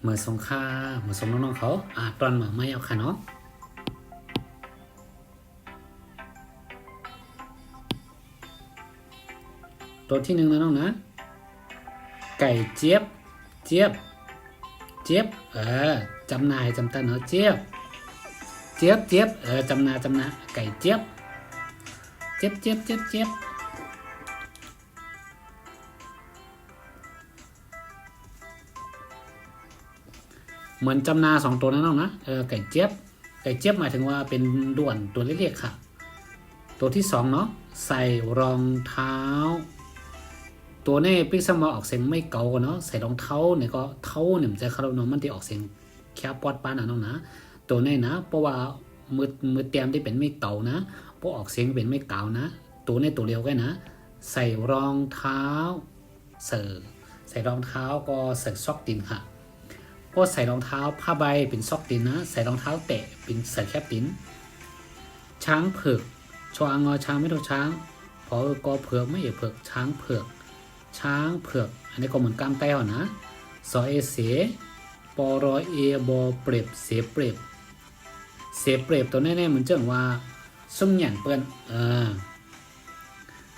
เหมือนสงค่าเหมือนสมน้องๆเขาตอนมาไม่เอาค่ะเนาะตัวที่หนึ่งนะน้องนะไก่เจี๊ยบเจี๊ยบเจี๊ยบจำนายจำตันเนาะเจี๊ยบเจี๊ยบเจี๊ยบจำนาไก่เจี๊ยบเจี๊ยบเจี๊ยบเจี๊ยบเจี๊ยบเหมือนจำนาสองตัวนะน้องนะไก่เจี๊ยบไก่เจี๊ยบหมายถึงว่าเป็นด่วนตัวเล็กๆค่ะตัวที่สองเนาะใส่รองเท้าตัวนี้ปิ๊กซัมมาออกเสียงไม่เก่าเนาะใส่รองเท้าเนี่ยก็เท้าเนี่ยมันจะคาร์โนมันที่ออกเสียงแค่ปอดป้านะน้องนะตัวนี้นะเพราะว่ามือเตรียมที่เป็นไม่เก่านะเพราะออกเสียงเป็นไม่เก่านะตัวนี้ตัวเดียวกันนะใส่รองเท้าใส่รองเท้าก็ใส่ซอกตีนค่ะก็ใส่รองเท้าผ้าใบเป็นซอกตีนนะใส่รองเท้าแตะเป็นใส่แคบตีนช้างเผือกชอางอช้างไม่โทช้างพอกอเผือกไม่เผือกช้างเผือกช้างเผือกอันนี้ก็เหมือนกล้ามไต้หวันนะสอเอเสปอรอเอบอเปรบเสเปรบตัวแน่ๆเหมือนเจ้าว่าส้มหยันเปิ้น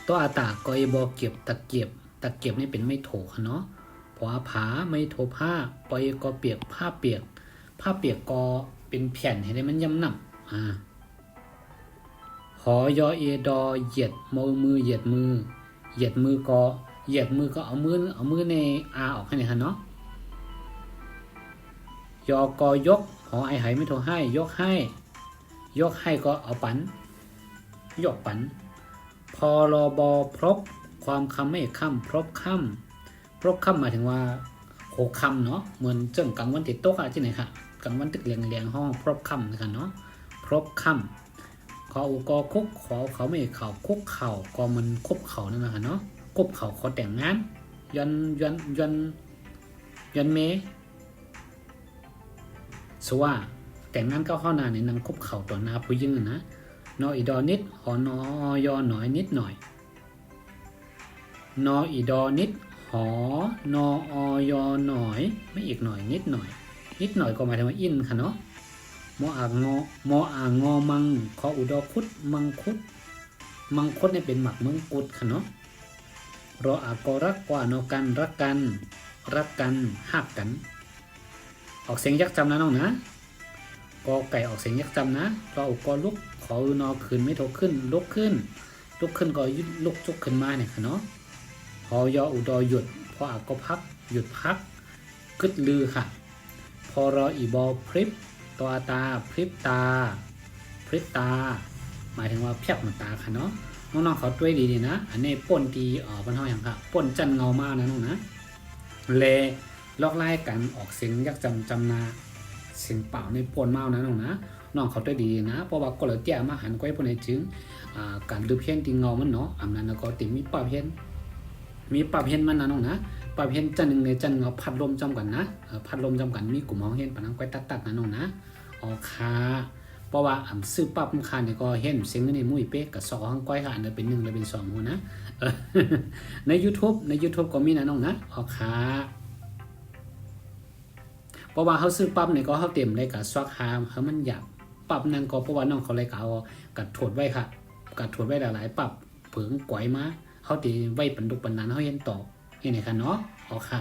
ตัวอาตากอยบอเก็บตะเกียบนี่เป็นไม่โถค่ะเนาะพอผาไม่โถผ้าปอยก็เปียกผ้าเปียกก็เป็นแผ่นให้ได้มันย่ำหนับหอยอเอดอเหยียดมือเหยียดมือก็เอามือในออกให้หน่อยฮะเนาะยอกอยกหอไอไหไม่โทรให้ยกให้ก็เอาปันยกปันพอรอบอพรบความคำไม่ค่ำพรบค่ำหมายถึงว่าโหคำเนาะเหมือนเจ้ากลางวันติดโต๊ะที่ไหนค่ะกลางวันตึกเลียงห้องพรบค่ำนะครับเนาะพรบค่ำขออุกอคุกขอเขาไม่เข่าคุกเข่าก็มันคุบเข่านั่นนะคะเนาะคุบเข่าขอแต่งงานยันเมสว่าแต่งงานก็เข้านาในนางคุบเข่าต่อหน้าผู้หญิงนะนออีดอนิดหอนอยอหน่อยนิดหน่อยนออีดอนิดหอนอยอหน่อยไม่อีกหน่อยนิดหน่อยก็หมายถึงว่าอินค่ะเนาะมออ่างอมังขออุดอคุดมังคุดเนี่ยเป็นหมักเมืองกุดค่ะเนาะรออากรักกว่านอกันรักกันหักกันออกเสียงยักษ์จำนะน้องนะกอไก่ออกเสียงยักษ์จำนะรออุกอลุกขออนอขึ้นไม่โทขึ้นลุกขึ้นก็ลุกจุกขึ้นมาเนี่ยค่ะเนาะหอยออุดอหยุดพออากพักหยุดพักกึดลือค่ะพอรออีบอพริบตัวตาพริบตาหมายถึงว่าเพียบเหมือนตาค่ะเนาะน้องๆเขาด้วยดีๆนะอันนี้ป่นตีบรรเทาอย่างค่ะป่นจันเงามากนะน้องนะเลลอกไล่กันออกเสียงยักจำนาเสียงเปล่าในป่นเมานะน้องนะน้องเขาด้วยดีนะเพราะว่าก็เลยแจ้มาหันก้อยพวกในจึงการดูเพี้ยนตีเงามันเนาะอันนั้นก็ติมีปลาเพี้ยนมันนะน้องนะปลาเพี้ยนจันหนึ่งในจันเงาพัดลมจำกันนะพัดลมจำกันมีกลุ่มห้องเห็นปะนังก้อยตัดนะน้องนะค่ะเพราะว่าซื้อปั๊บคาเนี่ยก็เห็นเสียงในมุ้ยเป๊กกับสองห้องก้อยค่ะอันนั้นเป็น1แล้วเป็น2หัวนะใน YouTube ก็มีนะน้องนะค่ะเพราะว่าเขาซื้อปั๊บเนี่ยก็เขาเต็มเลยกับซอกหามเขามันอยากปั๊บนั่นก็เพราะว่าน้องเขาเลยเอากัดถวดไว้ค่ะกัดถวดไว้หลายๆปั๊บเผิงก๋วยมาเขาตีไว้ปันดุปันนั้นเขาเห็นต่อเห็นไหมคะเนาะค่ะ